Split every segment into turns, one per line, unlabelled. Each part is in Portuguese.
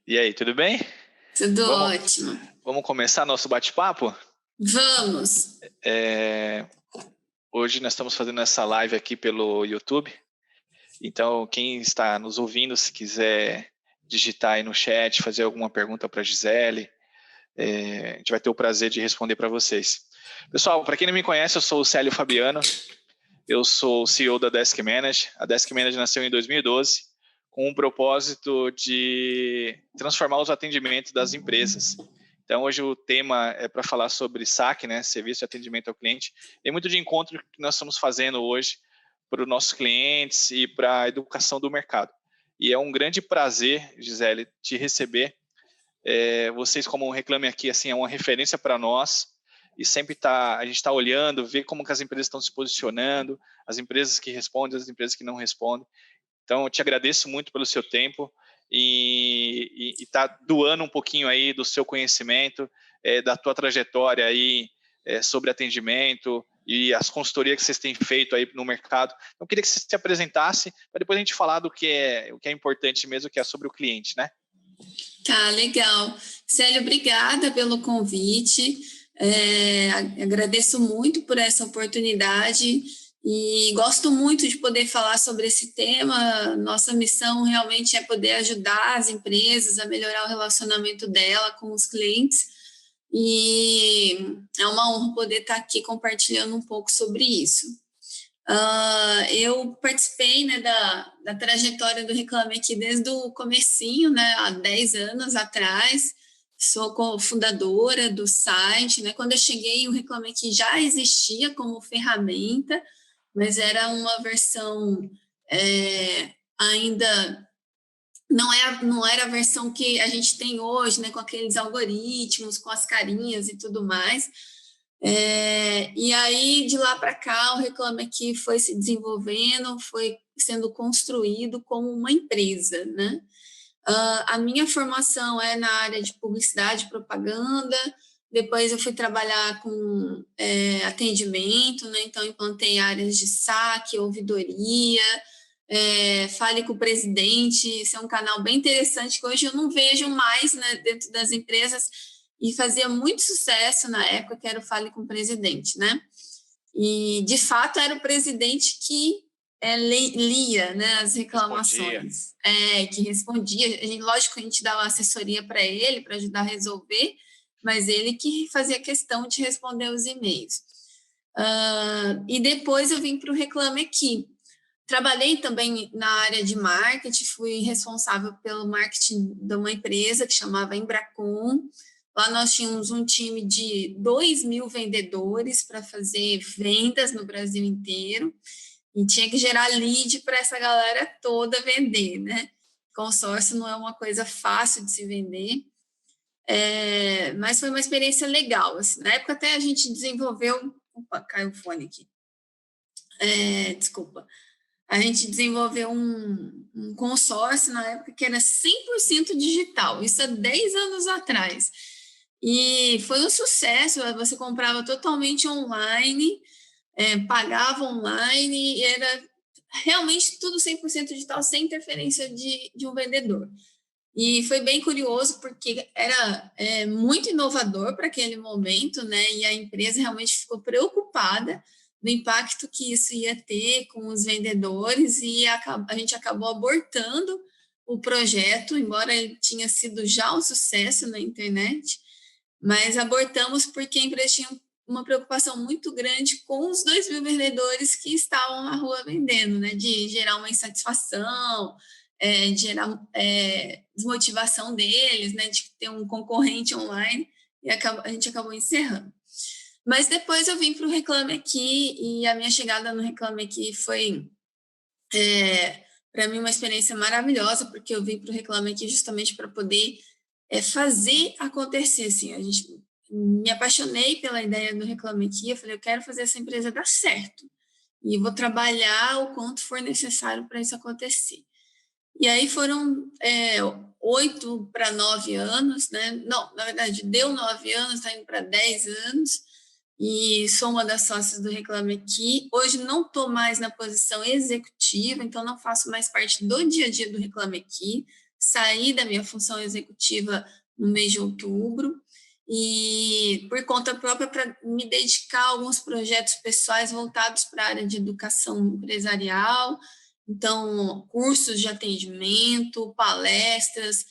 E aí, tudo bem?
Tudo
Vamos,
ótimo.
vamos começar nosso bate-papo?
Vamos.
Hoje nós estamos fazendo essa live aqui pelo YouTube. Então, quem está nos ouvindo, se quiser digitar aí no chat, fazer alguma pergunta para a Gisele, a gente vai ter o prazer de responder para vocês. Pessoal, para quem não me conhece, eu sou o Célio Fabiano, eu sou o CEO da Desk Manage. A Desk Manage nasceu em 2012 com o propósito de transformar os atendimentos das empresas. Então, hoje o tema é para falar sobre SAC, né, Serviço de Atendimento ao Cliente. Tem muito de encontro que nós estamos fazendo hoje para os nossos clientes e para a educação do mercado. E é um grande prazer, Gisele, te receber. Vocês, como Reclame Aqui, assim, é uma referência para nós. E sempre a gente está olhando, ver como que as empresas estão se posicionando, as empresas que respondem, as empresas que não respondem. Então, eu te agradeço muito pelo seu tempo e tá doando um pouquinho aí do seu conhecimento, da tua trajetória aí sobre atendimento e as consultorias que vocês têm feito aí no mercado. Então, eu queria que você se apresentasse para depois a gente falar do o que é importante mesmo, que é sobre o cliente, né?
Tá, legal. Célio, obrigada pelo convite. Agradeço muito por essa oportunidade e gosto muito de poder falar sobre esse tema. Nossa missão realmente é poder ajudar as empresas a melhorar o relacionamento dela com os clientes e é uma honra poder estar aqui compartilhando um pouco sobre isso. Eu participei, né, da trajetória do Reclame Aqui desde o comecinho, né, há 10 anos atrás. Sou cofundadora do site, né? Quando eu cheguei, o Reclame Aqui já existia como ferramenta, mas era uma versão ainda não era a versão que a gente tem hoje, né, com aqueles algoritmos, com as carinhas e tudo mais. E aí, de lá para cá, o Reclame Aqui foi se desenvolvendo, foi sendo construído como uma empresa, né? A minha formação é na área de publicidade e propaganda, depois eu fui trabalhar com atendimento, né? Então implantei áreas de saque, ouvidoria, Fale com o Presidente, esse é um canal bem interessante que hoje eu não vejo mais, né, dentro das empresas, e fazia muito sucesso na época, que era o Fale com o Presidente, né? E, de fato, era o presidente que lia, né, as
Respondia.
reclamações, que respondia. Lógico que a gente dava assessoria para ele, para ajudar a resolver, mas ele que fazia questão de responder os e-mails. E depois eu vim para o Reclame Aqui. Trabalhei também na área de marketing, fui responsável pelo marketing de uma empresa que chamava Embracon. Lá nós tínhamos um time de 2.000 vendedores para fazer vendas no Brasil inteiro e tinha que gerar lead para essa galera toda vender, né? Consórcio não é uma coisa fácil de se vender, mas foi uma experiência legal. Assim. Na época até a gente desenvolveu... Opa, caiu o fone aqui. Desculpa. A gente desenvolveu um consórcio na época que era 100% digital, isso há 10 anos atrás. E foi um sucesso, você comprava totalmente online, pagava online, e era realmente tudo 100% digital, sem interferência de um vendedor. E foi bem curioso, porque era muito inovador para aquele momento, né? E a empresa realmente ficou preocupada do impacto que isso ia ter com os vendedores, e a gente acabou abortando o projeto, embora ele tinha sido já um sucesso na internet, mas abortamos porque a empresa tinha uma preocupação muito grande com os 2.000 vendedores que estavam na rua vendendo, né? De gerar uma insatisfação, de gerar desmotivação deles, né? De ter um concorrente online, e a gente acabou encerrando. Mas depois eu vim para o Reclame Aqui, e a minha chegada no Reclame Aqui foi, para mim, uma experiência maravilhosa, porque eu vim para o Reclame Aqui justamente para poder fazer acontecer. Assim, me apaixonei pela ideia do Reclame Aqui, eu falei, eu quero fazer essa empresa dar certo, e vou trabalhar o quanto for necessário para isso acontecer. E aí foram 8 para 9 anos, né? Não, na verdade, deu 9 anos, está indo para 10 anos, e sou uma das sócias do Reclame Aqui. Hoje não estou mais na posição executiva, então não faço mais parte do dia a dia do Reclame Aqui, saí da minha função executiva no mês de outubro, e por conta própria para me dedicar a alguns projetos pessoais voltados para a área de educação empresarial, então cursos de atendimento, palestras,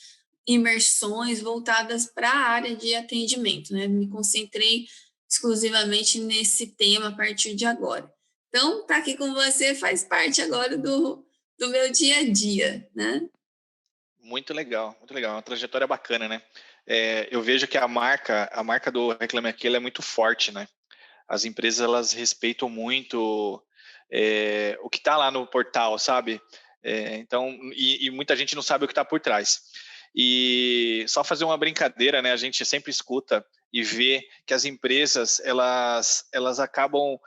imersões voltadas para a área de atendimento, né? Me concentrei exclusivamente nesse tema a partir de agora. Então, estar aqui com você faz parte agora do meu dia a dia, né?
Muito legal, muito legal. É uma trajetória bacana, né? Eu vejo que a marca do Reclame Aqui, ela é muito forte, né? As empresas, elas respeitam muito o que está lá no portal, sabe? Então, e muita gente não sabe o que está por trás. E só fazer uma brincadeira, né? A gente sempre escuta e vê que as empresas, elas acabam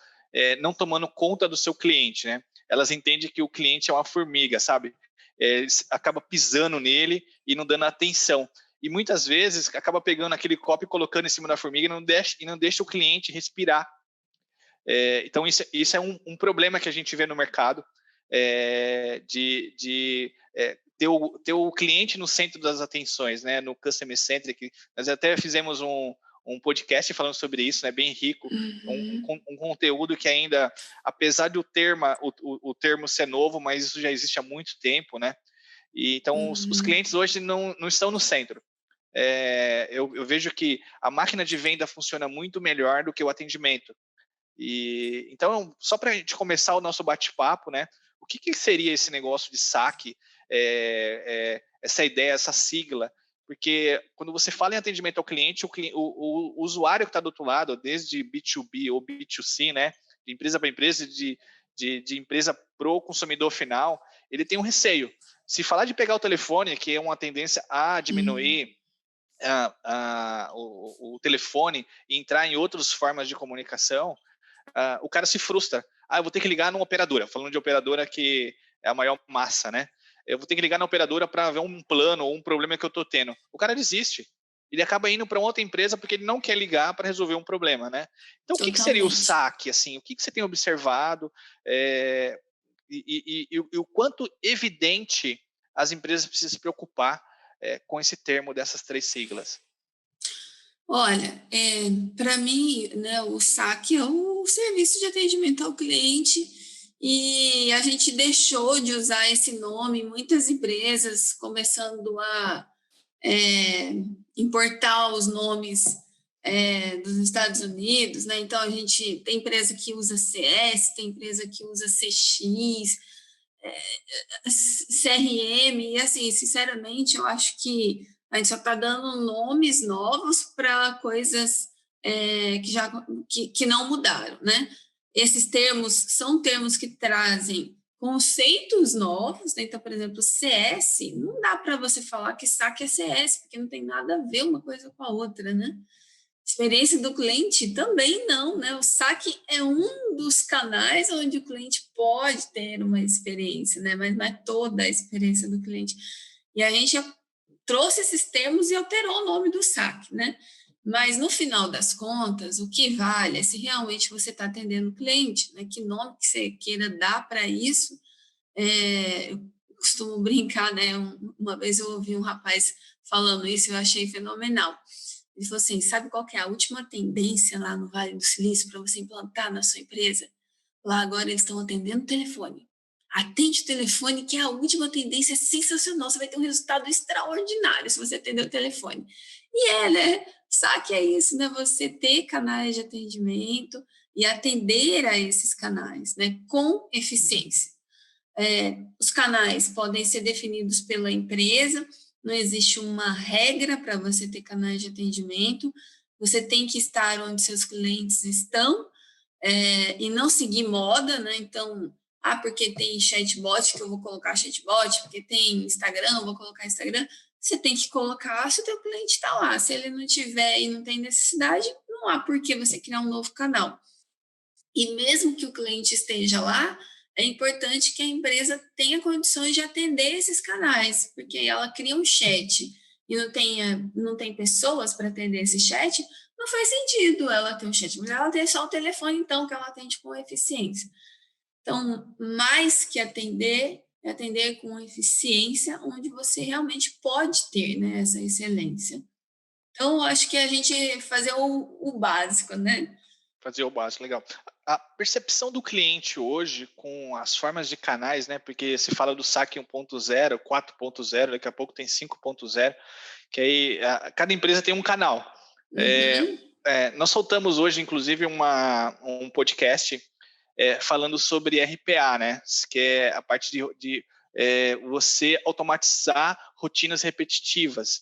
não tomando conta do seu cliente, né? Elas entendem que o cliente é uma formiga, sabe? Acaba pisando nele e não dando atenção. E muitas vezes acaba pegando aquele copo e colocando em cima da formiga e não deixa o cliente respirar. Então, isso é um problema que a gente vê no mercado, de ter o cliente no centro das atenções, né, no Customer Centric. Nós até fizemos um podcast falando sobre isso, né, bem rico, um conteúdo que ainda, apesar do o termo ser novo, mas isso já existe há muito tempo, né? E, então, os clientes hoje não estão no centro. Eu vejo que a máquina de venda funciona muito melhor do que o atendimento. E então, só para a gente começar o nosso bate-papo, né? O que seria esse negócio de saque, essa ideia, essa sigla? Porque quando você fala em atendimento ao cliente, o usuário que está do outro lado, desde B2B ou B2C, né? De empresa para empresa, de empresa para o consumidor final, ele tem um receio. Se falar de pegar o telefone, que é uma tendência a diminuir o telefone e entrar em outras formas de comunicação, o cara se frustra. Eu vou ter que ligar numa operadora. Falando de operadora, que é a maior massa, né? Eu vou ter que ligar na operadora para ver um plano ou um problema que eu estou tendo. O cara desiste. Ele acaba indo para outra empresa porque ele não quer ligar para resolver um problema, né? Então, o que seria o saque, assim? O que você tem observado? E o quanto evidente as empresas precisam se preocupar com esse termo dessas 3 siglas?
Olha, para mim, né, o saque é o serviço de atendimento ao cliente, e a gente deixou de usar esse nome em muitas empresas, começando a importar os nomes dos Estados Unidos, né? Então a gente tem empresa que usa CS, tem empresa que usa CX, CRM, e assim, sinceramente, eu acho que a gente só está dando nomes novos para coisas que não mudaram, né? Esses termos são termos que trazem conceitos novos, né? Então, por exemplo, CS, não dá para você falar que saque é CS, porque não tem nada a ver uma coisa com a outra, né? Experiência do cliente também não, né? O saque é um dos canais onde o cliente pode ter uma experiência, né? Mas não é toda a experiência do cliente. E a gente trouxe esses termos e alterou o nome do saque, né? Mas no final das contas, o que vale é se realmente você está atendendo o cliente, né? Que nome que você queira dar para isso. Eu costumo brincar, né? Uma vez eu ouvi um rapaz falando isso, eu achei fenomenal. Ele falou assim, sabe qual que é a última tendência lá no Vale do Silício para você implantar na sua empresa? Lá agora eles estão atendendo o telefone. Atende o telefone, que é a última tendência sensacional. Você vai ter um resultado extraordinário se você atender o telefone. E né? Sabe que é isso, né? Você ter canais de atendimento e atender a esses canais, né? Com eficiência. Os canais podem ser definidos pela empresa, não existe uma regra para você ter canais de atendimento, você tem que estar onde seus clientes estão, e não seguir moda, né? Então, porque tem chatbot, que eu vou colocar chatbot, porque tem Instagram, eu vou colocar Instagram. Você tem que colocar se o teu cliente está lá. Se ele não tiver e não tem necessidade, não há por que você criar um novo canal. E mesmo que o cliente esteja lá, é importante que a empresa tenha condições de atender esses canais, porque ela cria um chat e não tem pessoas para atender esse chat, não faz sentido ela ter um chat, mas ela tem só o telefone, então, que ela atende com eficiência. Então, mais que atender, e atender com eficiência onde você realmente pode ter, né, essa excelência. Então, eu acho que a gente fazer o básico, né?
Fazer o básico, legal. A percepção do cliente hoje com as formas de canais, né? Porque se fala do saque 1.0, 4.0, daqui a pouco tem 5.0, que aí cada empresa tem um canal.
Uhum.
Nós soltamos hoje, inclusive, um podcast falando sobre RPA, né? Que é a parte de você automatizar rotinas repetitivas.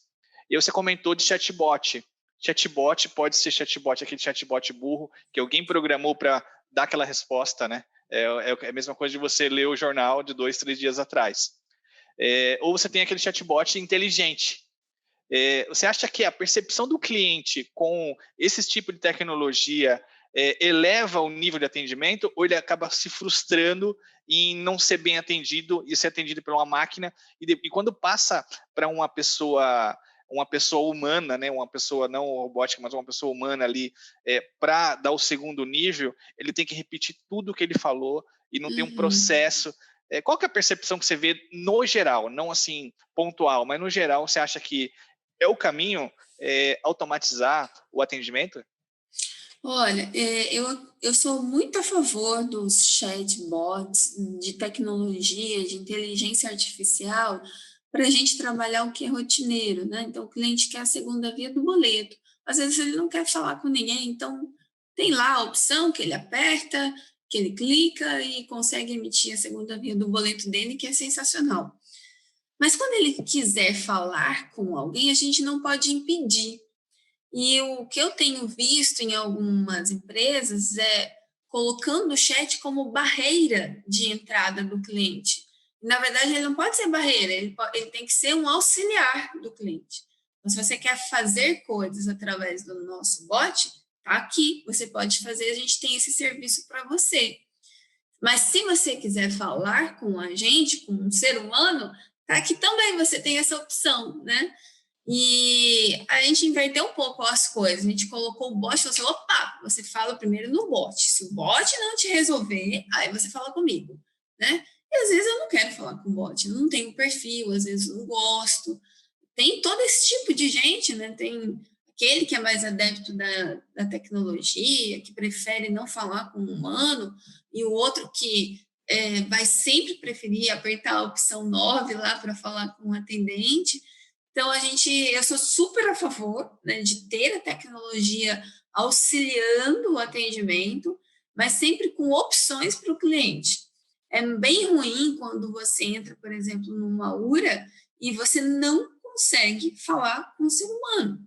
E você comentou de chatbot. Chatbot pode ser chatbot, aquele chatbot burro que alguém programou para dar aquela resposta, né? É a mesma coisa de você ler o jornal de 2, 3 dias atrás. Ou você tem aquele chatbot inteligente. Você acha que a percepção do cliente com esse tipo de tecnologia eleva o nível de atendimento ou ele acaba se frustrando em não ser bem atendido e ser atendido por uma máquina e quando passa para uma pessoa humana, né, uma pessoa não robótica, mas uma pessoa humana ali, para dar o segundo nível, ele tem que repetir tudo o que ele falou e não tem um
Uhum.
processo. Qual que é a percepção que você vê no geral, não assim pontual, mas no geral você acha que é o caminho automatizar o atendimento?
Olha, eu sou muito a favor dos chatbots, de tecnologia, de inteligência artificial, para a gente trabalhar o que é rotineiro, né? Então, o cliente quer a segunda via do boleto. Às vezes ele não quer falar com ninguém, então tem lá a opção que ele aperta, que ele clica e consegue emitir a segunda via do boleto dele, que é sensacional. Mas quando ele quiser falar com alguém, a gente não pode impedir. E o que eu tenho visto em algumas empresas é colocando o chat como barreira de entrada do cliente. Na verdade, ele não pode ser barreira, ele tem que ser um auxiliar do cliente. Então, se você quer fazer coisas através do nosso bot, tá aqui, você pode fazer, a gente tem esse serviço para você. Mas se você quiser falar com a gente, com um ser humano, tá aqui também, você tem essa opção, né? E a gente inverteu um pouco as coisas. A gente colocou o bot e falou assim: opa, você fala primeiro no bot. Se o bot não te resolver, aí você fala comigo, né? E às vezes eu não quero falar com o bot, eu não tenho perfil, às vezes eu não gosto. Tem todo esse tipo de gente, né? Tem aquele que é mais adepto da tecnologia, que prefere não falar com o humano, e o outro que vai sempre preferir apertar a opção 9 lá para falar com o atendente. Então, eu sou super a favor, né, de ter a tecnologia auxiliando o atendimento, mas sempre com opções para o cliente. É bem ruim quando você entra, por exemplo, numa URA e você não consegue falar com o ser humano.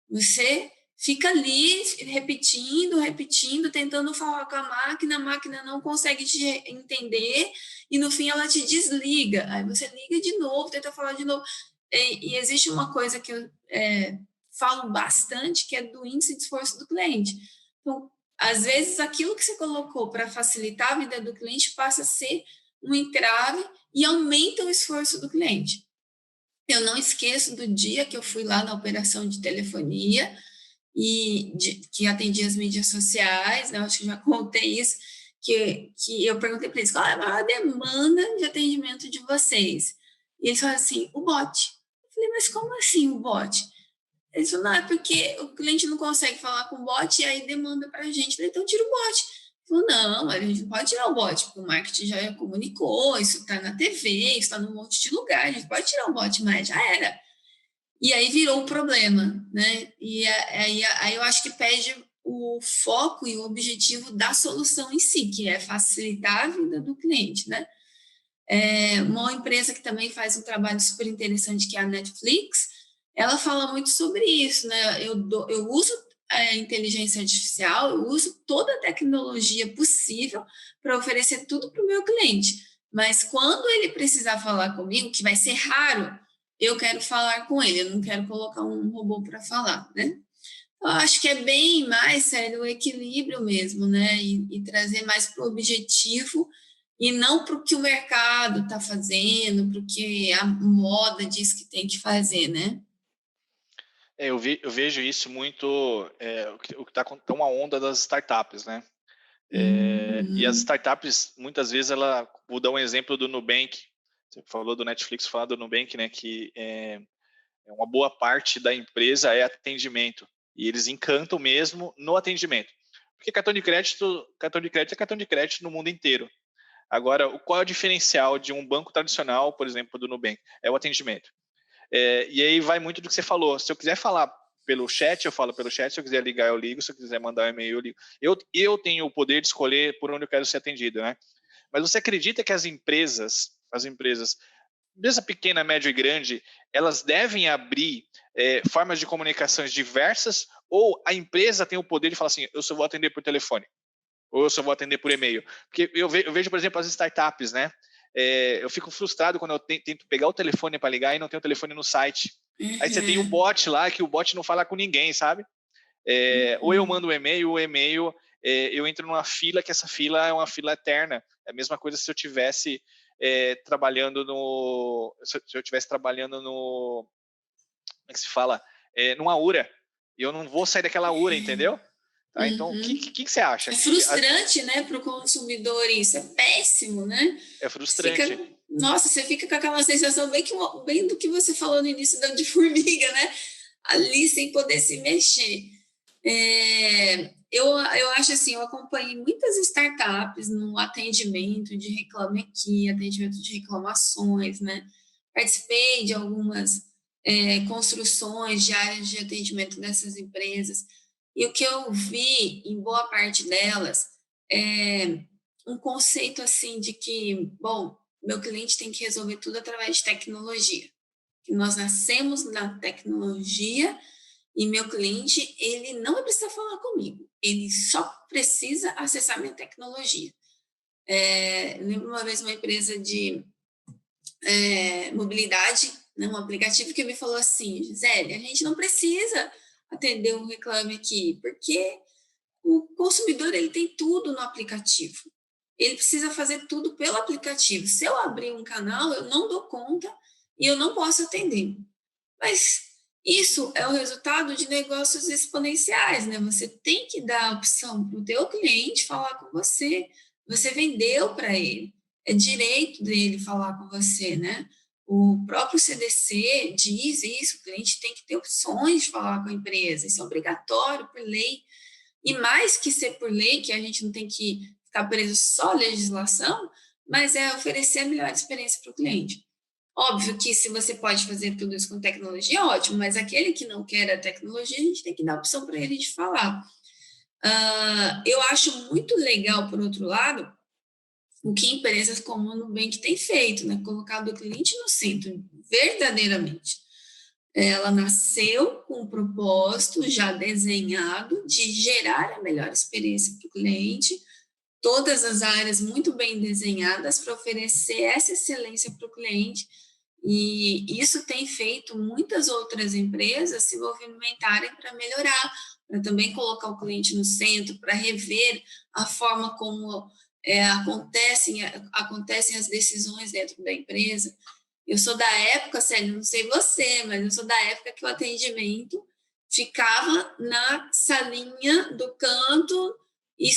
Você fica ali repetindo, repetindo, tentando falar com a máquina não consegue te entender e no fim ela te desliga. Aí você liga de novo, tenta falar de novo. E existe uma coisa que eu falo bastante, que é do índice de esforço do cliente. Então, às vezes, aquilo que você colocou para facilitar a vida do cliente passa a ser um entrave e aumenta o esforço do cliente. Eu não esqueço do dia que eu fui lá na operação de telefonia que atendia as mídias sociais, né? Eu acho que já contei isso, que eu perguntei para eles qual é a maior demanda de atendimento de vocês. E eles falaram assim, o bot. Eu falei, mas como assim o bot? Eles falaram, não, é porque o cliente não consegue falar com o bot e aí demanda para a gente. Eu falei, então tira o bot. Ele falou, não, a gente não pode tirar o bot, porque o marketing já comunicou, isso está na TV, isso está num monte de lugar, a gente pode tirar o bot, mas já era. E aí virou um problema, né? E aí eu acho que perde o foco e o objetivo da solução em si, que é facilitar a vida do cliente, né? Uma empresa que também faz um trabalho super interessante, que é a Netflix, ela fala muito sobre isso, né? Eu uso a inteligência artificial, eu uso toda a tecnologia possível para oferecer tudo para o meu cliente. Mas quando ele precisar falar comigo, que vai ser raro, eu quero falar com ele, eu não quero colocar um robô para falar, né? Eu acho que é bem mais, sério, o equilíbrio mesmo, né? E trazer mais para o objetivo e não para o que o mercado está fazendo, para o que a moda diz que tem que fazer, né?
Eu vejo isso muito, o que está com uma onda das startups, né? E as
Uhum.
startups, muitas vezes, vou dar um exemplo do Nubank, Você falou do Netflix, falou do Nubank, né, que uma boa parte da empresa é atendimento. E eles encantam mesmo no atendimento. Porque cartão de crédito é cartão de crédito no mundo inteiro. Agora, qual é o diferencial de um banco tradicional, por exemplo, do Nubank? É o atendimento. E aí vai muito do que você falou. Se eu quiser falar pelo chat, eu falo pelo chat. Se eu quiser ligar, eu ligo. Se eu quiser mandar um e-mail, eu ligo. Eu tenho o poder de escolher por onde eu quero ser atendido, né? Mas você acredita que as empresas, desde a pequena, média e grande, elas devem abrir formas de comunicações diversas, ou a empresa tem o poder de falar assim, eu só vou atender por telefone, ou eu só vou atender por e-mail? Porque eu vejo, por exemplo, as startups, né? Eu fico frustrado quando eu tento pegar o telefone para ligar e não tem o telefone no site. Aí você tem o bot lá, que o bot não fala com ninguém, sabe? Ou eu mando um e-mail, o e-mail, eu entro numa fila, que essa fila é uma fila eterna. É a mesma coisa se eu tivesse trabalhando no... Se eu tivesse trabalhando no... Como é que se fala? Numa URA. E eu não vou sair daquela URA, entendeu? Tá? Então, o que você acha?
É frustrante, né, para o consumidor isso. É péssimo, né?
É frustrante.
Nossa, você fica com aquela sensação bem do que você falou no início de formiga, né? Ali sem poder se mexer. Eu acho assim, eu acompanhei muitas startups no atendimento de Reclame Aqui, atendimento de reclamações, né? Participei de algumas construções de áreas de atendimento dessas empresas, e o que eu vi em boa parte delas é um conceito assim de que, bom, meu cliente tem que resolver tudo através de tecnologia. Que nós nascemos na tecnologia e meu cliente, ele não vai precisar falar comigo, ele só precisa acessar minha tecnologia. Lembro uma vez uma empresa de mobilidade, né, um aplicativo que me falou assim, Gisele, a gente não precisa atender um Reclame Aqui, porque o consumidor ele tem tudo no aplicativo. Ele precisa fazer tudo pelo aplicativo. Se eu abrir um canal, eu não dou conta e eu não posso atender. Mas isso é o resultado de negócios exponenciais, né? Você tem que dar a opção para o teu cliente falar com você. Você vendeu para ele. É direito dele falar com você, né? O próprio CDC diz isso, o cliente tem que ter opções de falar com a empresa. Isso é obrigatório por lei. E mais que ser por lei, que a gente não tem que ficar preso só à legislação, mas é oferecer a melhor experiência para o cliente. Óbvio que se você pode fazer tudo isso com tecnologia, ótimo, mas aquele que não quer a tecnologia, a gente tem que dar opção para ele de falar. Eu acho muito legal, por outro lado, o que empresas como a Nubank têm feito, né? Colocado o cliente no centro, verdadeiramente. Ela nasceu com um propósito já desenhado de gerar a melhor experiência para o cliente, todas as áreas muito bem desenhadas para oferecer essa excelência para o cliente, e isso tem feito muitas outras empresas se movimentarem para melhorar, para também colocar o cliente no centro, para rever a forma como acontecem as decisões dentro da empresa. Eu sou da época, Célio, não sei você, mas eu sou da época que o atendimento ficava na salinha do canto,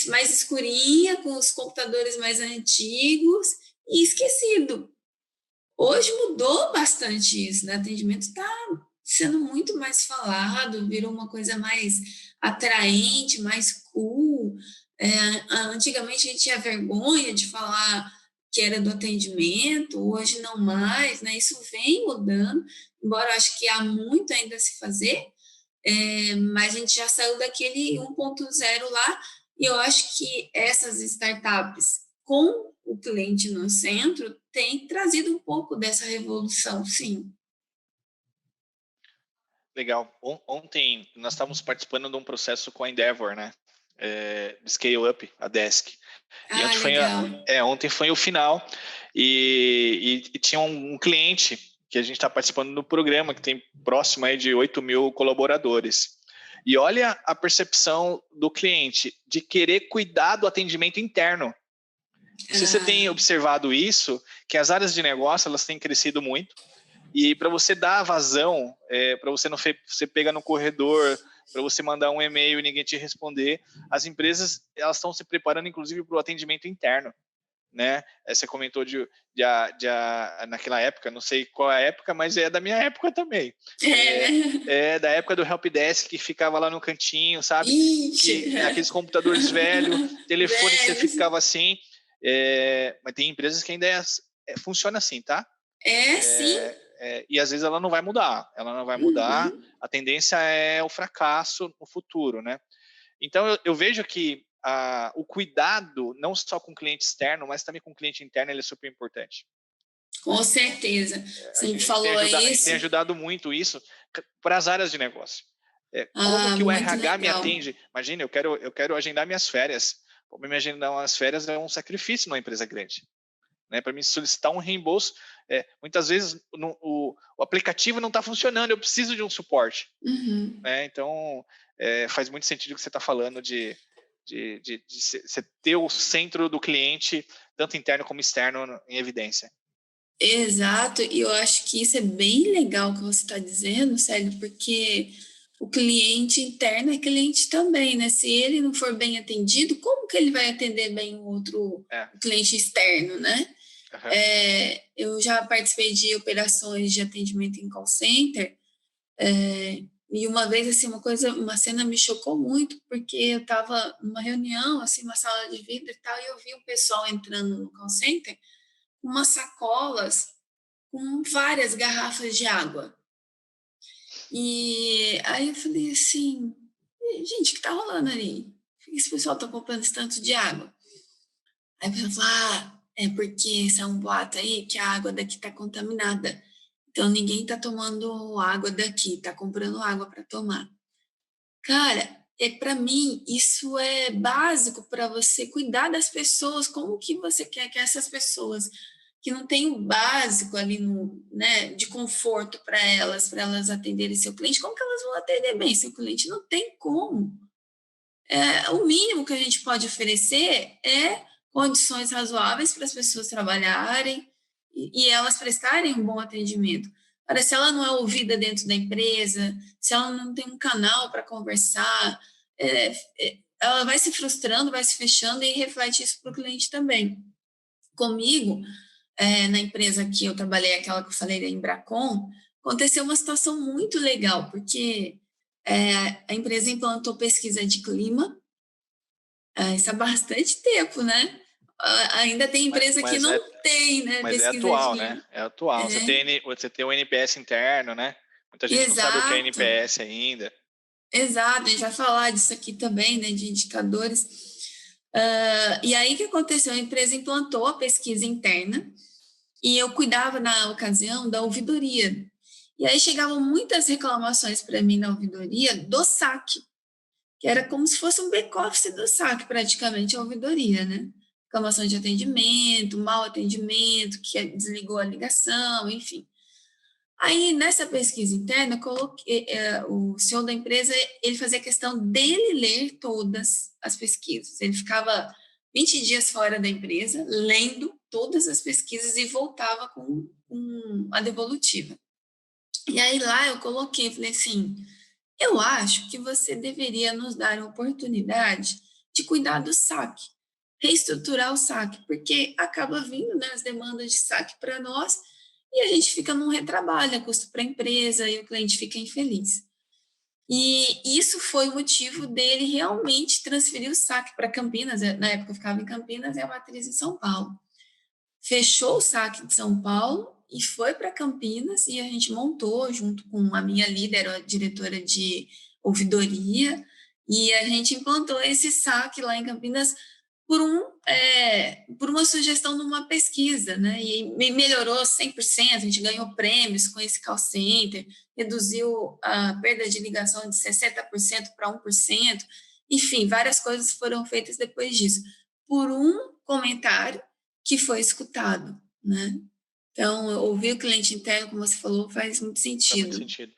mais escurinha, com os computadores mais antigos e esquecido. Hoje mudou bastante isso, né? O atendimento está sendo muito mais falado, virou uma coisa mais atraente, mais cool. Antigamente a gente tinha vergonha de falar que era do atendimento, hoje não mais, né? Isso vem mudando, embora eu acho que há muito ainda a se fazer, mas a gente já saiu daquele 1.0 lá, e eu acho que essas startups com o cliente no centro têm trazido um pouco dessa revolução, sim.
Legal. Ontem nós estávamos participando de um processo com a Endeavor, né? De Scale Up, a Desk. E ontem foi o final, e tinha um cliente que a gente está participando do programa, que tem próximo aí de 8 mil colaboradores. E olha a percepção do cliente de querer cuidar do atendimento interno. Não sei se você tem observado isso, que as áreas de negócio elas têm crescido muito, e para você dar vazão, para você não você pega no corredor, para você mandar um e-mail e ninguém te responder, as empresas elas estão se preparando inclusive para o atendimento interno. né? Você comentou naquela época, não sei qual é a época, mas é da minha época também. Da época do helpdesk, que ficava lá no cantinho, sabe?
Ixi.
Aqueles computadores velhos, telefone que você
Velhos.
ficava assim. Mas tem empresas que ainda funciona assim, tá?
Sim.
E às vezes ela não vai mudar. Ela não vai mudar. A tendência é o fracasso no futuro, né? Então, eu vejo que o cuidado, não só com o cliente externo, mas também com o cliente interno, ele é super importante.
Com certeza. Você me
A gente
falou
a gente
isso.
tem ajudado muito isso para as áreas de negócio. Como que o RH me atende? Imagina, eu quero agendar minhas férias. Para me agendar umas férias é um sacrifício numa empresa grande. Né, para me solicitar um reembolso, muitas vezes o aplicativo não está funcionando, eu preciso de um suporte. Né? Então, faz muito sentido o que você está falando de você ter o centro do cliente, tanto interno como externo, em evidência.
Exato, e eu acho que isso é bem legal que você está dizendo, Célio, porque o cliente interno é cliente também, né? Se ele não for bem atendido, como que ele vai atender bem o outro cliente externo, né? Eu já participei de operações de atendimento em call center, e uma vez, assim, uma cena me chocou muito, porque eu estava numa reunião, assim, uma sala de vidro e tal, e eu vi o pessoal entrando no call center com umas sacolas com várias garrafas de água. E aí eu falei assim, gente, o que tá rolando ali? Por que esse pessoal tá comprando esse tanto de água? Aí a pessoa falou, é porque esse é um boato aí que a água daqui tá contaminada. Então ninguém tá tomando água daqui, tá comprando água para tomar. Cara, para mim isso é básico para você cuidar das pessoas. Como que você quer que essas pessoas que não têm o básico ali de conforto para elas atenderem seu cliente, como que elas vão atender bem seu cliente? Não tem como. O mínimo que a gente pode oferecer é condições razoáveis para as pessoas trabalharem e elas prestarem um bom atendimento. Agora, se ela não é ouvida dentro da empresa, se ela não tem um canal para conversar, ela vai se frustrando, vai se fechando e reflete isso para o cliente também. Comigo, na empresa que eu trabalhei, aquela que eu falei da Embracon, aconteceu uma situação muito legal, porque a empresa implantou pesquisa de clima, isso há bastante tempo, né? Ainda tem empresa que não tem, né?
Mas pesquisa atual, né? É atual. Você tem o NPS interno, né? Muita gente não sabe o que é NPS ainda.
Exato, a gente vai falar disso aqui também, né? De indicadores. E aí, o que aconteceu? A empresa implantou a pesquisa interna e eu cuidava, na ocasião, da ouvidoria. E aí chegavam muitas reclamações para mim na ouvidoria do saque, que era como se fosse um back-office do saque, praticamente, a ouvidoria, né? Reclamação de atendimento, mau atendimento, que desligou a ligação, enfim. Aí, nessa pesquisa interna, o CEO da empresa, ele fazia questão dele ler todas as pesquisas. Ele ficava 20 dias fora da empresa, lendo todas as pesquisas e voltava com a devolutiva. E aí lá eu falei assim, eu acho que você deveria nos dar a oportunidade de cuidar do saque, reestruturar o saque, porque acaba vindo, né, as demandas de saque para nós e a gente fica num retrabalho, custo para a empresa e o cliente fica infeliz. E isso foi o motivo dele realmente transferir o saque para Campinas. Na época eu ficava em Campinas e a matriz em São Paulo. Fechou o saque de São Paulo e foi para Campinas e a gente montou junto com a minha líder, a diretora de ouvidoria, e a gente implantou esse saque lá em Campinas por uma sugestão numa pesquisa, né? E melhorou 100%, a gente ganhou prêmios com esse call center, reduziu a perda de ligação de 60% para 1%, enfim, várias coisas foram feitas depois disso, por um comentário que foi escutado, né? Então, ouvir o cliente interno, como você falou, faz muito sentido.
Faz muito sentido.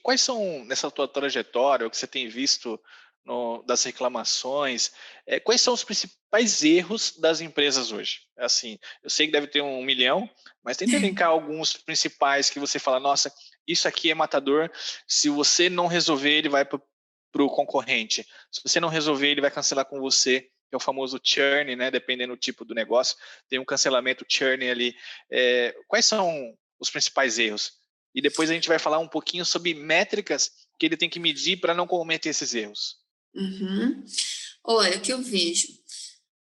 Quais são, nessa tua trajetória, o que você tem visto das reclamações, quais são os principais erros das empresas hoje? Assim, eu sei que deve ter 1 milhão, mas tenta elencar alguns principais que você fala, nossa, isso aqui é matador, se você não resolver, ele vai para o concorrente. Se você não resolver, ele vai cancelar com você. que é o famoso churn, né? Dependendo do tipo do negócio, tem um cancelamento churn ali. Quais são os principais erros? E depois a gente vai falar um pouquinho sobre métricas que ele tem que medir para não cometer esses erros.
Uhum. Olha, o que eu vejo,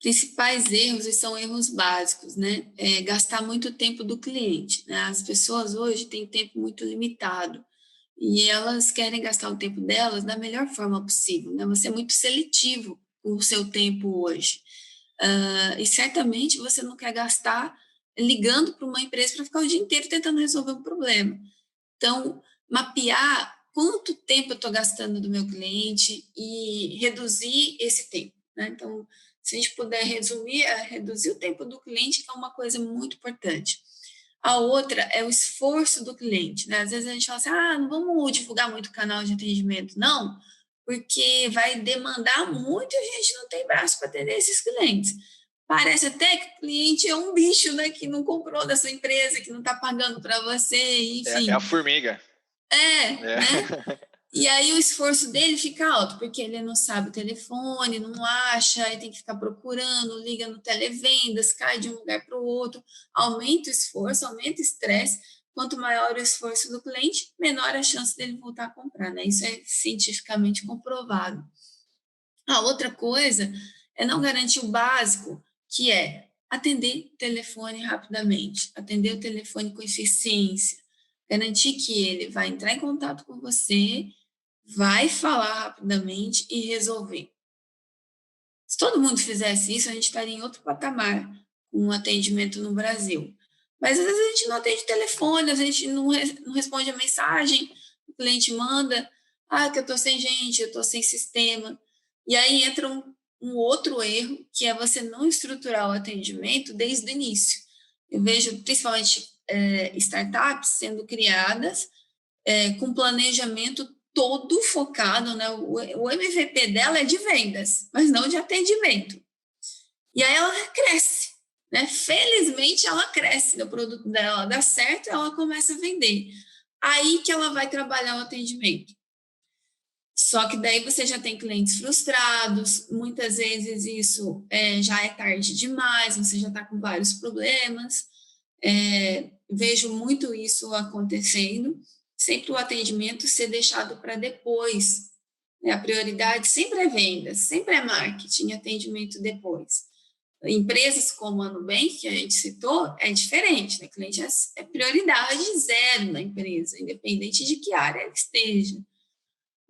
principais erros, e são erros básicos, né? Gastar muito tempo do cliente, né? As pessoas hoje têm tempo muito limitado e elas querem gastar o tempo delas da melhor forma possível, né? Você é muito seletivo com o seu tempo hoje. E certamente você não quer gastar ligando para uma empresa para ficar o dia inteiro tentando resolver um problema. Então, mapear quanto tempo eu estou gastando do meu cliente e reduzir esse tempo, né? Então, se a gente puder reduzir o tempo do cliente, que é uma coisa muito importante. A outra é o esforço do cliente, né? Às vezes a gente fala assim, não vamos divulgar muito o canal de atendimento, não, porque vai demandar muito e a gente não tem braço para atender esses clientes. Parece até que o cliente é um bicho, né, que não comprou da sua empresa, que não está pagando para você,
É
enfim.
a formiga.
Né? E aí o esforço dele fica alto, porque ele não sabe o telefone, não acha, aí tem que ficar procurando, liga no televendas, cai de um lugar para o outro, aumenta o esforço, aumenta o estresse. Quanto maior o esforço do cliente, menor a chance dele voltar a comprar, né? Isso é cientificamente comprovado. A outra coisa é não garantir o básico, que é atender o telefone rapidamente, atender o telefone com eficiência, garantir que ele vai entrar em contato com você, vai falar rapidamente e resolver. Se todo mundo fizesse isso, a gente estaria em outro patamar com um atendimento no Brasil. Mas às vezes a gente não atende telefone, a gente não responde a mensagem, o cliente manda, que eu estou sem gente, eu estou sem sistema. E aí entra um outro erro, que é você não estruturar o atendimento desde o início. Eu vejo principalmente startups sendo criadas com planejamento todo focado, né? O MVP dela é de vendas, mas não de atendimento. E aí ela cresce, né? Felizmente ela cresce, o produto dela dá certo, ela começa a vender. Aí que ela vai trabalhar o atendimento. Só que daí você já tem clientes frustrados, muitas vezes isso já é tarde demais, você já está com vários problemas. Vejo muito isso acontecendo, sempre o atendimento ser deixado para depois. A prioridade sempre é vendas, sempre é marketing, atendimento depois. Empresas como a Nubank, que a gente citou, é diferente, né? O cliente é prioridade zero na empresa, independente de que área ele esteja.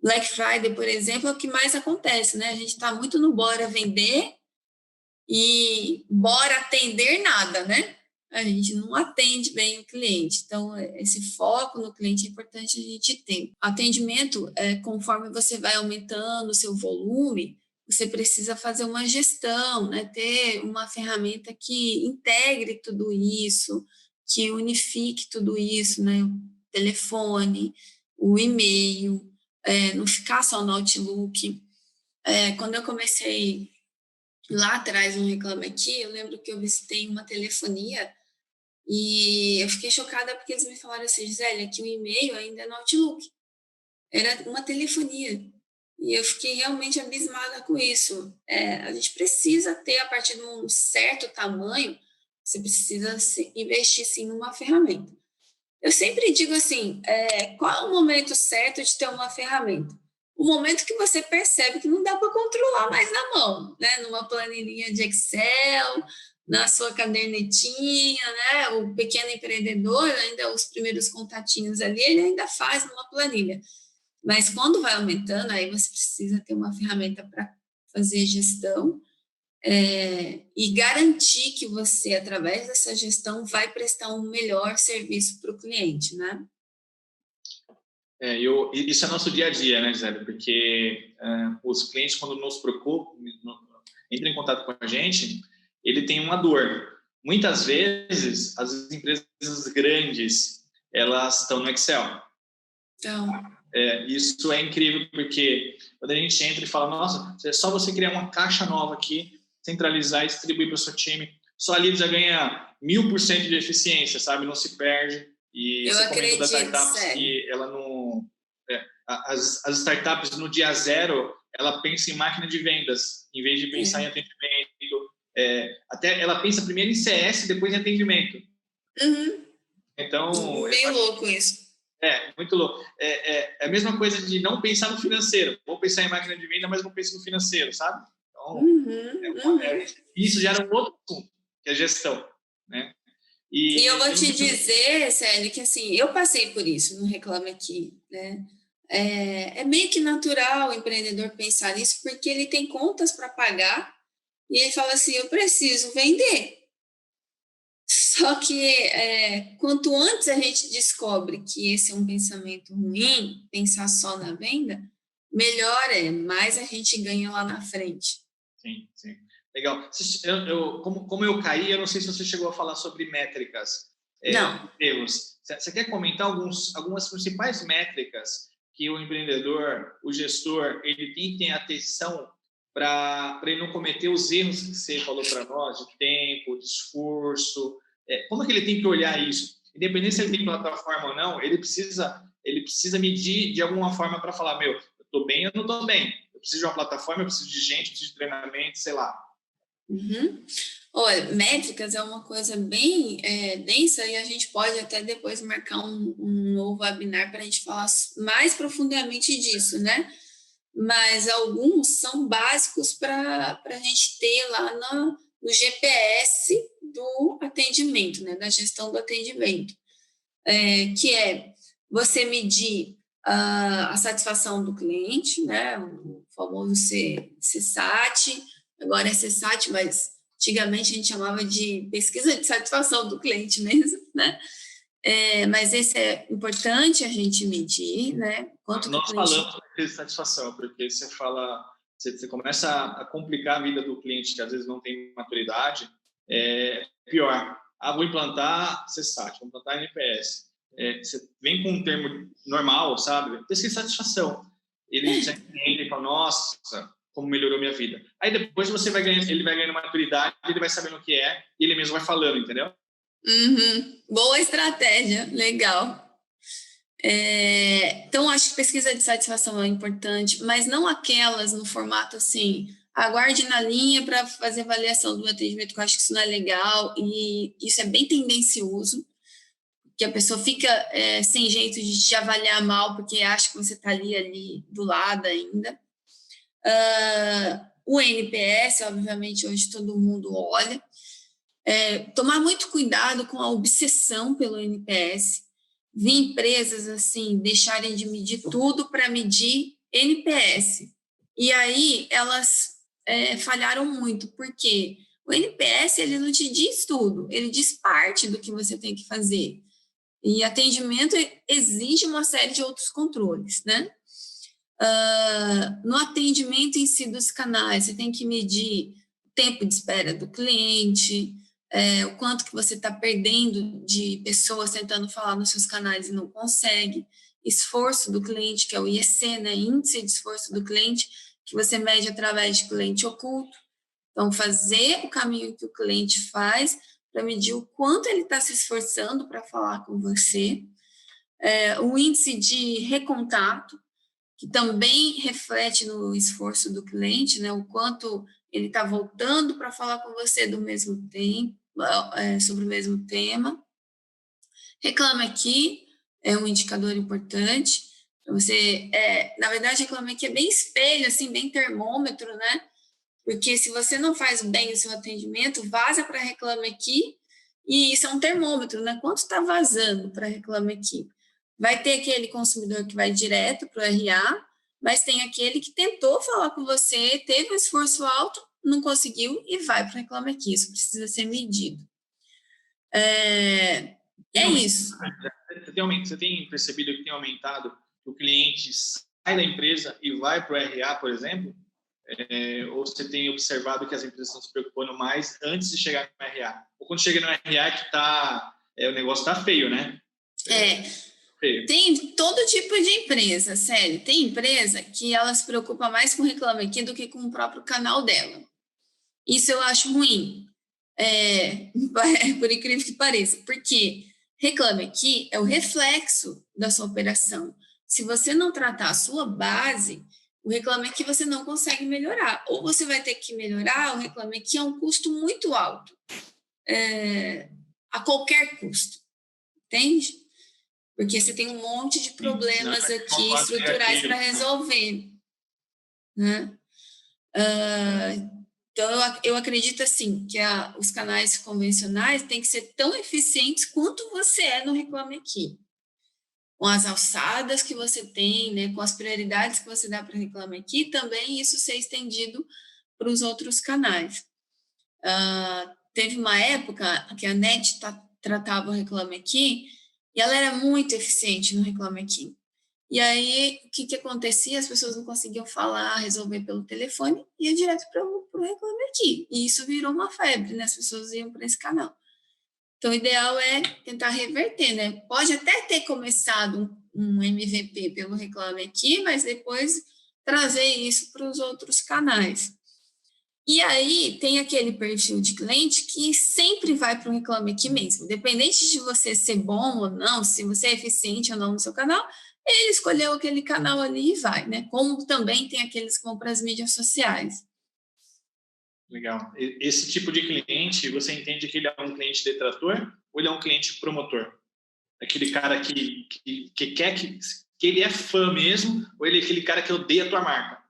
Black Friday, por exemplo, é o que mais acontece, né? A gente está muito no bora vender e bora atender nada, né? A gente não atende bem o cliente. Então, esse foco no cliente é importante a gente ter. Atendimento, conforme você vai aumentando o seu volume, você precisa fazer uma gestão, né? Ter uma ferramenta que integre tudo isso, que unifique tudo isso, né? O telefone, o e-mail, não ficar só no Outlook. Quando eu comecei lá atrás no Reclame Aqui, eu lembro que eu visitei uma telefonia e eu fiquei chocada porque eles me falaram assim, Gisele, que o e-mail ainda é no Outlook. Era uma telefonia. E eu fiquei realmente abismada com isso. A gente precisa ter, a partir de um certo tamanho, você precisa investir, sim, numa ferramenta. Eu sempre digo assim, qual é o momento certo de ter uma ferramenta? O momento que você percebe que não dá para controlar mais na mão, né? Numa planilhinha de Excel, na sua cadernetinha, né? O pequeno empreendedor, ainda os primeiros contatinhos ali, ele ainda faz numa planilha. Mas quando vai aumentando, aí você precisa ter uma ferramenta para fazer gestão e garantir que você, através dessa gestão, vai prestar um melhor serviço para o cliente, né?
Isso é nosso dia a dia, né, Gisele? Porque os clientes, quando nos procuram, entram em contato com a gente, ele tem uma dor. Muitas vezes, as empresas grandes, elas estão no Excel.
Então,
isso é incrível, porque quando a gente entra e fala, nossa, é só você criar uma caixa nova aqui, centralizar e distribuir para o seu time, só ali já ganha 1000% de eficiência, sabe? Não se perde. E
eu
você comentou das startups
sério.
que ela não... as startups no dia zero, ela pensa em máquina de vendas, em vez de pensar em atendimento. Até ela pensa primeiro em CS, depois em atendimento.
Uhum.
Então...
Meio louco isso.
Muito louco. É a mesma coisa de não pensar no financeiro. Vou pensar em máquina de venda, mas não penso no financeiro, sabe? Então, isso gera um outro assunto, que é gestão, né?
E eu vou te dizer, Célio, que assim, eu passei por isso no Reclame Aqui, né? É meio que natural o empreendedor pensar nisso, porque ele tem contas para pagar e ele fala assim, eu preciso vender. Só que quanto antes a gente descobre que esse é um pensamento ruim, pensar só na venda, melhor mais a gente ganha lá na frente.
Sim, sim. Legal. Como eu caí, eu não sei se você chegou a falar sobre métricas.
Não.
Você quer comentar algumas principais métricas que o empreendedor, o gestor, ele tem que ter atenção para ele não cometer os erros que você falou para nós, de tempo, de esforço? Como é que ele tem que olhar isso? Independente se ele tem plataforma ou não, ele precisa medir de alguma forma para falar, eu estou bem ou não estou bem? Eu preciso de uma plataforma, eu preciso de gente, eu preciso de treinamento, sei lá.
Uhum. Olha, métricas é uma coisa bem densa e a gente pode até depois marcar um novo webinar para a gente falar mais profundamente disso, né? Mas alguns são básicos para a gente ter lá no GPS do atendimento, né? Da gestão do atendimento, que é você medir a satisfação do cliente, né? O famoso CSAT, agora é CSAT, mas antigamente a gente chamava de pesquisa de satisfação do cliente mesmo, né? Mas esse é importante a gente medir, né?
Nós falamos de satisfação, porque você começa a complicar a vida do cliente, que às vezes não tem maturidade, pior. Vou implantar CSAT, vou implantar NPS. Você vem com um termo normal, sabe? Pesquisa de satisfação. Ele já entende e fala, nossa, como melhorou minha vida. Aí depois ele vai ganhando maturidade, ele vai sabendo o que é, e ele mesmo vai falando, entendeu?
Uhum. Boa estratégia, legal. Então, acho que pesquisa de satisfação é importante, mas não aquelas no formato assim, aguarde na linha para fazer avaliação do atendimento, que eu acho que isso não é legal, e isso é bem tendencioso, que a pessoa fica sem jeito de te avaliar mal, porque acha que você está ali do lado ainda. O NPS, obviamente, hoje todo mundo olha. Tomar muito cuidado com a obsessão pelo NPS. Vi empresas assim deixarem de medir tudo para medir NPS. E aí elas falharam muito, porque o NPS ele não te diz tudo, ele diz parte do que você tem que fazer. E atendimento exige uma série de outros controles, né? No atendimento em si dos canais, você tem que medir o tempo de espera do cliente, o quanto que você está perdendo de pessoas tentando falar nos seus canais e não consegue, esforço do cliente, que é o IEC, né, índice de esforço do cliente, que você mede através de cliente oculto. Então, fazer o caminho que o cliente faz para medir o quanto ele está se esforçando para falar com você. O índice de recontato, que também reflete no esforço do cliente, né, o quanto ele está voltando para falar com você do mesmo tempo, sobre o mesmo tema. Reclame Aqui é um indicador importante. Você, na verdade, Reclame Aqui é bem espelho, assim, bem termômetro, né? Porque se você não faz bem o seu atendimento, vaza para Reclame Aqui, e isso é um termômetro, né? Quanto está vazando para Reclame Aqui? Vai ter aquele consumidor que vai direto para o RA, mas tem aquele que tentou falar com você, teve um esforço alto, não conseguiu e vai para o Reclame Aqui. Isso precisa ser medido. Isso.
Você tem percebido que tem aumentado o cliente sai da empresa e vai para o RA, por exemplo? Ou você tem observado que as empresas estão se preocupando mais antes de chegar no RA? Ou quando chega no RA que o negócio está feio, né?
Feio. Tem todo tipo de empresa, sério. Tem empresa que ela se preocupa mais com o Reclame Aqui do que com o próprio canal dela. Isso eu acho ruim. Por incrível que pareça, porque Reclame Aqui é o reflexo da sua operação. Se você não tratar a sua base, o Reclame Aqui você não consegue melhorar. Ou você vai ter que melhorar, o Reclame Aqui é um custo muito alto, a qualquer custo, entende? Porque você tem um monte de problemas aqui estruturais para resolver, né? Então, eu acredito, assim, que os canais convencionais têm que ser tão eficientes quanto você é no Reclame Aqui. Com as alçadas que você tem, né, com as prioridades que você dá para o Reclame Aqui, também isso ser estendido para os outros canais. Teve uma época que a NET tratava o Reclame Aqui e ela era muito eficiente no Reclame Aqui. E aí, o que acontecia? As pessoas não conseguiam falar, resolver pelo telefone, ia direto para o Reclame Aqui. E isso virou uma febre, né? As pessoas iam para esse canal. Então, o ideal é tentar reverter, né? Pode até ter começado um MVP pelo Reclame Aqui, mas depois trazer isso para os outros canais. E aí, tem aquele perfil de cliente que sempre vai para o Reclame Aqui mesmo. Independente de você ser bom ou não, se você é eficiente ou não no seu canal, ele escolheu aquele canal ali e vai, né? Como também tem aqueles que vão para as mídias sociais.
Legal. Esse tipo de cliente, você entende que ele é um cliente detrator ou ele é um cliente promotor? Aquele cara que quer que ele é fã mesmo, ou ele é aquele cara que odeia a tua marca?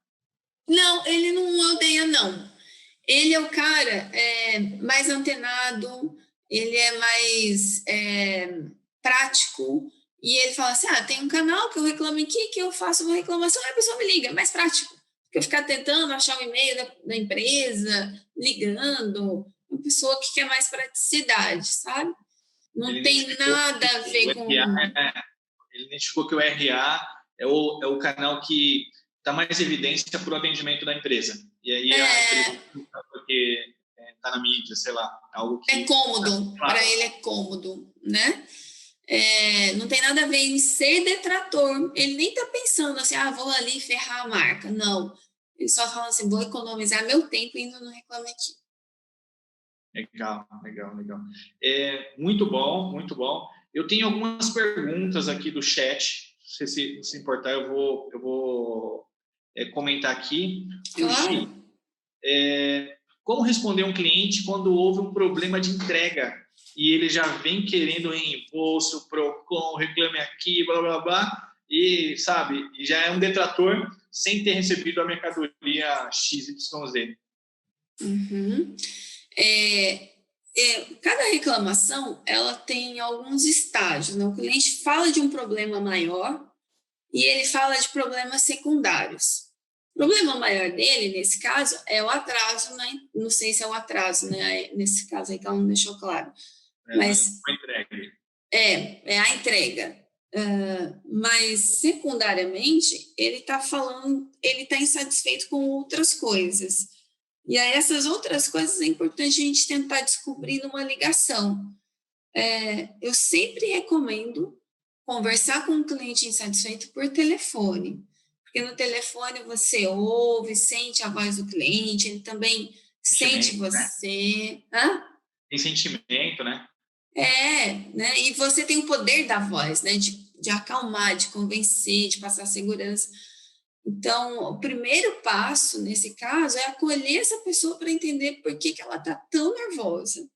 Não, ele não odeia, não. Ele é o cara mais antenado, ele é mais prático, e ele fala assim, tem um canal que eu reclamo aqui, que eu faço uma reclamação, e a pessoa me liga, é mais prático que eu ficar tentando achar o e-mail da empresa, ligando, uma pessoa que quer mais praticidade, sabe? Não tem nada a ver com...
Ele identificou que o RA é o canal que está mais em evidência para o atendimento da empresa. E aí a empresa, porque está na mídia, sei lá, algo que...
É cômodo, para ele é cômodo, né? Não tem nada a ver em ser detrator. Ele nem está pensando assim, vou ali ferrar a marca. Não. Ele só fala assim, vou economizar meu tempo indo no Reclame Aqui.
Legal. Muito bom, muito bom. Eu tenho algumas perguntas aqui do chat. Se importar, eu vou comentar aqui.
Claro.
Como responder um cliente quando houve um problema de entrega e ele já vem querendo reembolso, Procon, Reclame Aqui, blá, blá, blá, e, sabe, já é um detrator sem ter recebido a mercadoria XYZ?
Uhum. Cada reclamação, ela tem alguns estágios, né? O cliente fala de um problema maior e ele fala de problemas secundários. O problema maior dele, nesse caso, é o atraso, né? Não sei se é o atraso, né? Nesse caso aí que ela não deixou claro. Mas é a entrega. Mas, secundariamente, ele está insatisfeito com outras coisas. E aí, essas outras coisas é importante a gente tentar descobrir numa ligação. Eu sempre recomendo conversar com um cliente insatisfeito por telefone, porque no telefone você ouve, sente a voz do cliente, ele também sente você.
Tem sentimento, né?
Né? E você tem o poder da voz, né? De acalmar, de convencer, de passar segurança. Então, o primeiro passo, nesse caso, é acolher essa pessoa para entender por que ela está tão nervosa.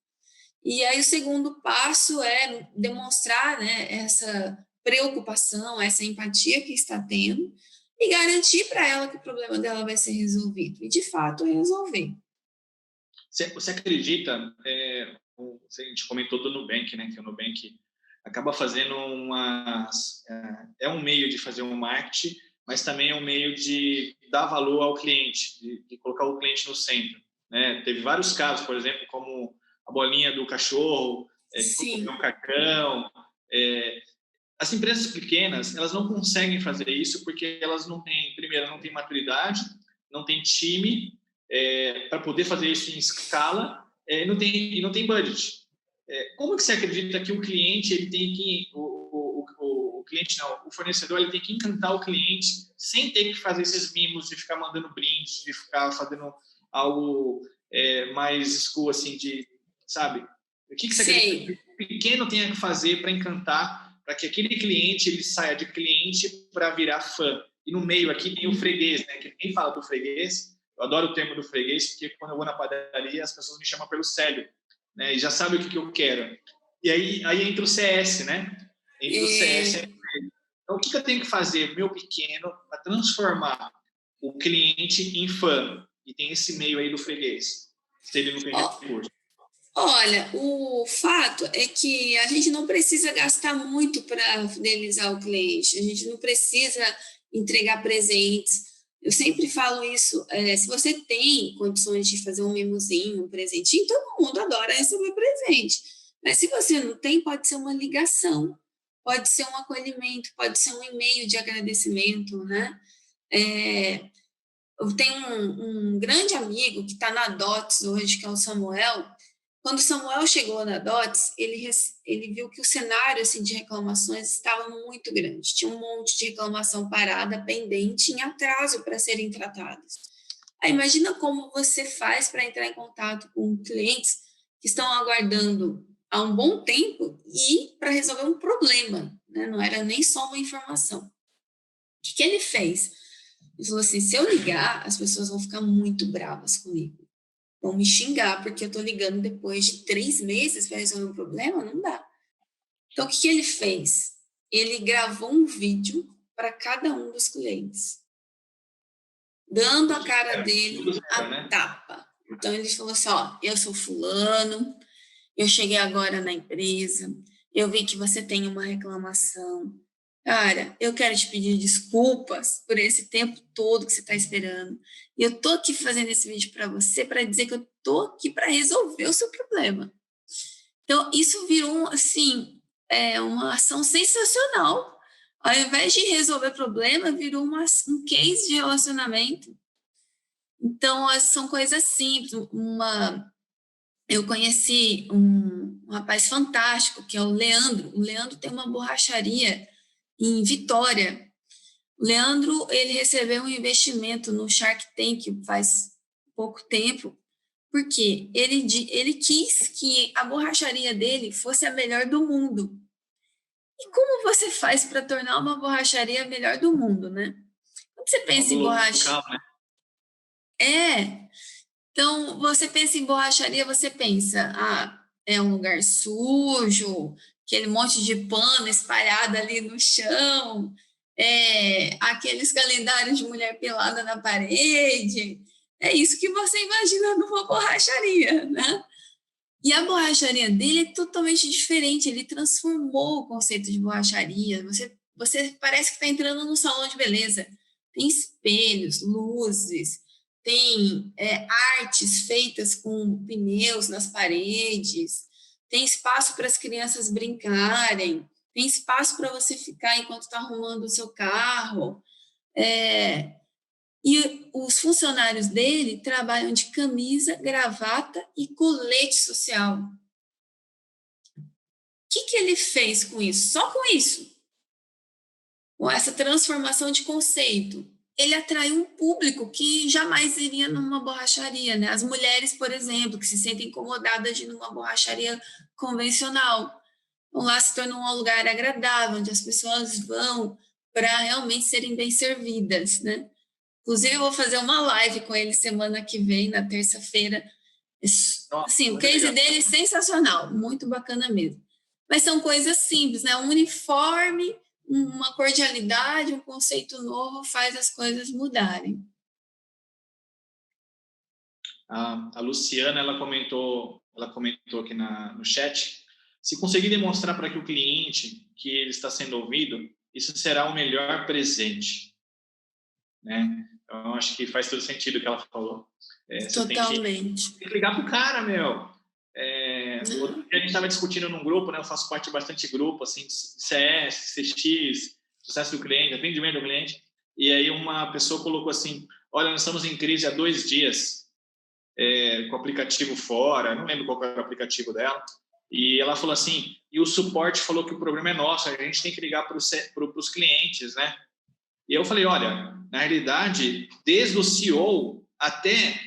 E aí, o segundo passo é demonstrar, né, essa preocupação, essa empatia que está tendo e garantir para ela que o problema dela vai ser resolvido. E, de fato, resolver.
Você acredita, a gente comentou do Nubank, né, que o Nubank acaba fazendo é um meio de fazer um marketing, mas também é um meio de dar valor ao cliente, de colocar o cliente no centro, né? Teve vários casos, por exemplo, como a bolinha do cachorro, o macacão. As empresas pequenas, elas não conseguem fazer isso porque elas não têm maturidade, não têm time para poder fazer isso em escala, e não tem budget. Como que você acredita que o cliente ele tem que o fornecedor ele tem que encantar o cliente sem ter que fazer esses mimos de ficar mandando brindes, de ficar fazendo algo mais school, assim, de, sabe? O que você acredita que o pequeno tenha que fazer para encantar, para que aquele cliente ele saia de cliente para virar fã? E no meio aqui tem o freguês, né? Que ninguém fala do freguês. Eu adoro o termo do freguês, porque quando eu vou na padaria, as pessoas me chamam pelo Célio, né? E já sabem o que eu quero. E aí entra o CS, né? Entra o CS. Então, o que eu tenho que fazer, meu pequeno, para transformar o cliente em fã? E tem esse meio aí do freguês, se ele não tem recurso.
Olha, o fato é que a gente não precisa gastar muito para fidelizar o cliente, a gente não precisa entregar presentes. Eu sempre falo isso, se você tem condições de fazer um mimosinho, um presentinho, todo mundo adora receber presente. Mas se você não tem, pode ser uma ligação, pode ser um acolhimento, pode ser um e-mail de agradecimento, né? Eu tenho um grande amigo que está na DOTS hoje, que é o Samuel. Quando o Samuel chegou na DOTS, ele viu que o cenário assim, de reclamações estava muito grande. Tinha um monte de reclamação parada, pendente, em atraso para serem tratadas. Aí, imagina como você faz para entrar em contato com clientes que estão aguardando há um bom tempo e para resolver um problema, né? Não era nem só uma informação. O que ele fez? Ele falou assim, se eu ligar, as pessoas vão ficar muito bravas comigo. Vão me xingar porque eu estou ligando depois de 3 meses para resolver um problema? Não dá. Então, o que ele fez? Ele gravou um vídeo para cada um dos clientes, dando a cara dele a tapa. Então, ele falou assim, ó, eu sou fulano, eu cheguei agora na empresa, eu vi que você tem uma reclamação. Cara, eu quero te pedir desculpas por esse tempo todo que você está esperando. E eu tô aqui fazendo esse vídeo para você para dizer que eu tô aqui para resolver o seu problema. Então, isso virou, assim, uma ação sensacional. Ao invés de resolver problema, virou um case de relacionamento. Então, são coisas simples. Eu conheci um rapaz fantástico, que é o Leandro. O Leandro tem uma borracharia em Vitória. O Leandro, ele recebeu um investimento no Shark Tank faz pouco tempo, porque ele quis que a borracharia dele fosse a melhor do mundo. E como você faz para tornar uma borracharia a melhor do mundo, né? Quando você pensa em borracharia... Então, você pensa em borracharia, você pensa, é um lugar sujo, aquele monte de pano espalhado ali no chão, aqueles calendários de mulher pelada na parede. É isso que você imagina numa borracharia, né? E a borracharia dele é totalmente diferente, ele transformou o conceito de borracharia. Você parece que está entrando num salão de beleza. Tem espelhos, luzes, tem artes feitas com pneus nas paredes, tem espaço para as crianças brincarem, tem espaço para você ficar enquanto está arrumando o seu carro. E os funcionários dele trabalham de camisa, gravata e colete social. O que ele fez com isso? Só com isso, com essa transformação de conceito, ele atraiu um público que jamais iria numa borracharia, né? As mulheres, por exemplo, que se sentem incomodadas de ir numa borracharia convencional. Então, lá se tornou um lugar agradável, onde as pessoas vão para realmente serem bem servidas, né? Inclusive, eu vou fazer uma live com ele semana que vem, na terça-feira. Assim, o case dele é sensacional, muito bacana mesmo. Mas são coisas simples, né? Um uniforme, uma cordialidade, um conceito novo faz as coisas mudarem.
A Luciana, ela comentou aqui no chat, se conseguir demonstrar para que o cliente que ele está sendo ouvido, isso será o melhor presente, né? Então, acho que faz todo sentido o que ela falou.
Totalmente.
Você tem que ligar pro cara, meu. Outro dia a gente estava discutindo num grupo, né? Eu faço parte de bastante grupo, assim, CS, CX, sucesso do cliente, atendimento do cliente. E aí uma pessoa colocou assim, olha, nós estamos em crise há 2 dias, com o aplicativo fora, não lembro qual era o aplicativo dela. E ela falou assim, e o suporte falou que o problema é nosso, a gente tem que ligar para os clientes, né? E eu falei, olha, na realidade, desde o CEO até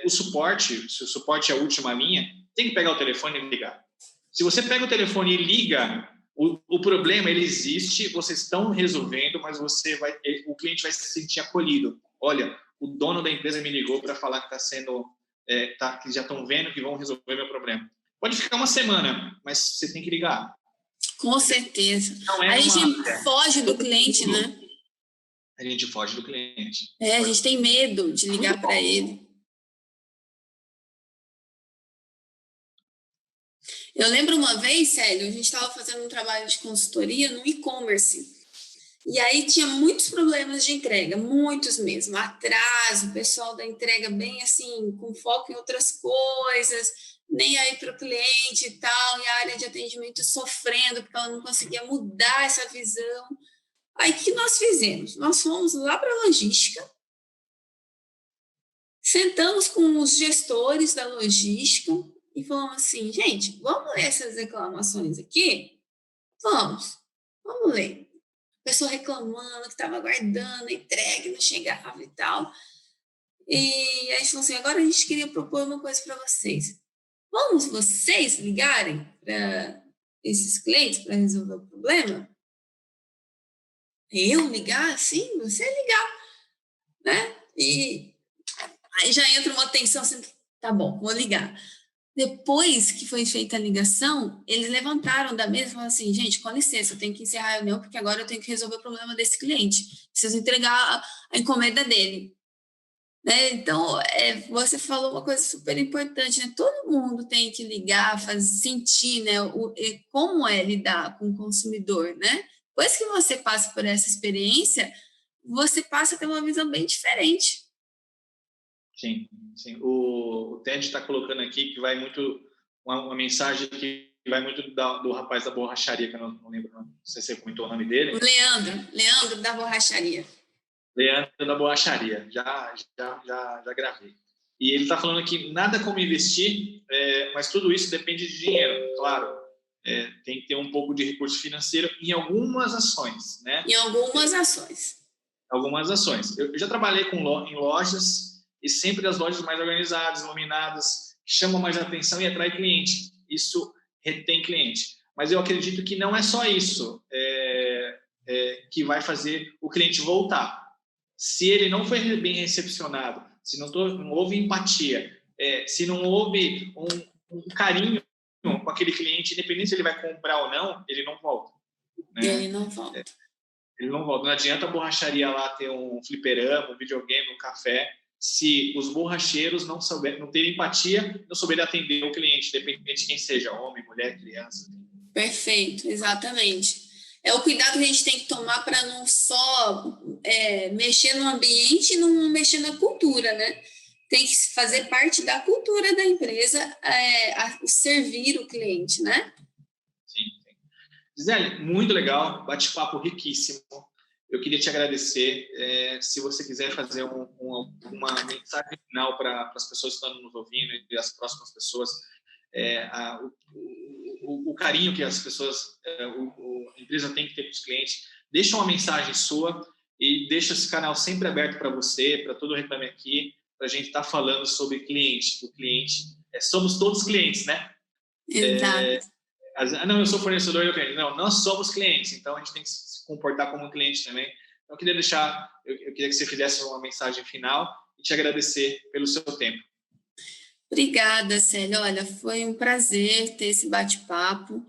o suporte, se o suporte é a última linha, tem que pegar o telefone e ligar. Se você pega o telefone e liga O problema, ele existe, vocês estão resolvendo, mas o cliente vai se sentir acolhido. Olha, o dono da empresa me ligou para falar que que já estão vendo que vão resolver meu problema. Pode ficar uma semana, mas você tem que ligar.
Com certeza.
Não é
a gente foge do cliente, né?
A gente foge do cliente.
A gente tem medo de ligar para ele. Eu lembro uma vez, Célio, a gente estava fazendo um trabalho de consultoria no e-commerce. E aí tinha muitos problemas de entrega, muitos mesmo. Atraso, o pessoal da entrega bem assim, com foco em outras coisas, nem aí para o cliente e tal, e a área de atendimento sofrendo, porque ela não conseguia mudar essa visão. Aí, o que nós fizemos? Nós fomos lá para a logística, sentamos com os gestores da logística e falamos assim, gente, vamos ler essas reclamações aqui? Vamos ler. A pessoa reclamando que estava aguardando, entregue, não chegava e tal. E aí a gente falou assim, agora a gente queria propor uma coisa para vocês. Vamos vocês ligarem para esses clientes para resolver o problema? Eu ligar? Sim, você ligar. Né? E aí já entra uma tensão assim, tá bom, vou ligar. Depois que foi feita a ligação, eles levantaram da mesa e falaram assim, gente, com licença, eu tenho que encerrar a reunião, porque agora eu tenho que resolver o problema desse cliente. Preciso entregar a encomenda dele. Né? Então, você falou uma coisa super importante, né? Todo mundo tem que ligar, sentir, né, como é lidar com o consumidor, né? Depois que você passa por essa experiência, você passa a ter uma visão bem diferente.
Sim. O Ted está colocando aqui que vai muito uma mensagem que vai muito do rapaz da borracharia, que eu não lembro, não sei se você comentou o nome dele.
O Leandro da borracharia.
Leandro da borracharia, já gravei. E ele está falando aqui, nada como investir, mas tudo isso depende de dinheiro, claro. Tem que ter um pouco de recurso financeiro em algumas ações, né?
Em algumas ações.
Algumas ações. Eu já trabalhei em lojas e sempre as lojas mais organizadas, iluminadas, que chamam mais atenção e atrai cliente. Isso retém cliente. Mas eu acredito que não é só isso que vai fazer o cliente voltar. Se ele não foi bem recepcionado, se não houve empatia, se não houve um carinho com aquele cliente, independente se ele vai comprar ou não, ele não volta. Né?
Ele não volta.
Ele não volta. Não adianta a borracharia lá ter um fliperama, um videogame, um café, se os borracheiros não terem empatia, não souberem atender o cliente, independente de quem seja, homem, mulher, criança.
Perfeito, exatamente. É o cuidado que a gente tem que tomar para não só mexer no ambiente e não mexer na cultura, né? Tem que fazer parte da cultura da empresa, servir o cliente, né?
Sim. Gisele, muito legal, bate-papo riquíssimo. Eu queria te agradecer. Se você quiser fazer uma mensagem final para as pessoas que estão nos ouvindo e as próximas pessoas, o carinho que as pessoas, a empresa tem que ter com os clientes, deixa uma mensagem sua e deixa esse canal sempre aberto para você, para todo o Reclame Aqui, para a gente estar falando sobre cliente. O cliente, somos todos clientes, né?
Exato.
Não, eu sou fornecedor e eu cliente. Não, nós somos clientes, então a gente tem que se comportar como cliente também. Então, eu queria que você fizesse uma mensagem final e te agradecer pelo seu tempo.
Obrigada, Célia. Olha, foi um prazer ter esse bate-papo.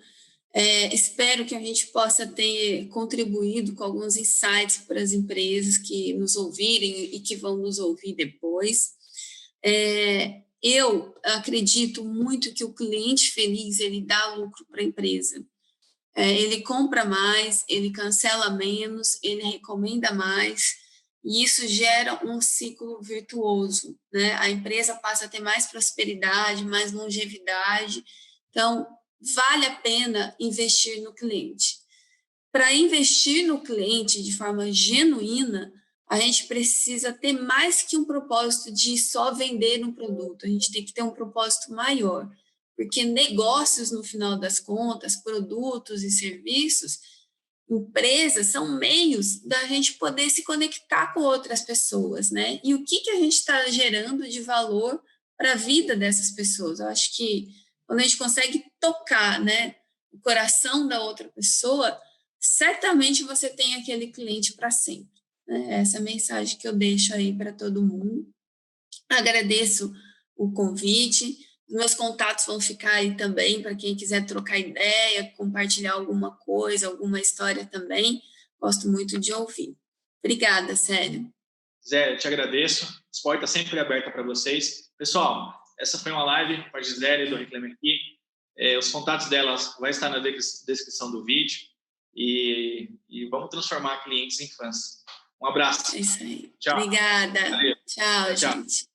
Espero que a gente possa ter contribuído com alguns insights para as empresas que nos ouvirem e que vão nos ouvir depois. Eu acredito muito que o cliente feliz, ele dá lucro para a empresa. Ele compra mais, ele cancela menos, ele recomenda mais, e isso gera um ciclo virtuoso, né? A empresa passa a ter mais prosperidade, mais longevidade. Então, vale a pena investir no cliente. Para investir no cliente de forma genuína, a gente precisa ter mais que um propósito de só vender um produto, a gente tem que ter um propósito maior, porque negócios, no final das contas, produtos e serviços, empresas são meios da gente poder se conectar com outras pessoas, né? E o que a gente está gerando de valor para a vida dessas pessoas? Eu acho que quando a gente consegue tocar, né, o coração da outra pessoa, certamente você tem aquele cliente para sempre. Né? Essa é a mensagem que eu deixo aí para todo mundo. Agradeço o convite. Os meus contatos vão ficar aí também para quem quiser trocar ideia, compartilhar alguma coisa, alguma história também. Gosto muito de ouvir. Obrigada, Célio.
Zé, eu te agradeço. As portas sempre abertas para vocês. Pessoal, essa foi uma live com a Gisele do Reclame Aqui. Os contatos delas vai estar na descrição do vídeo. E vamos transformar clientes em fãs. Um abraço.
É isso aí.
Tchau.
Obrigada.
Valeu.
Tchau,
Tchau.
gente.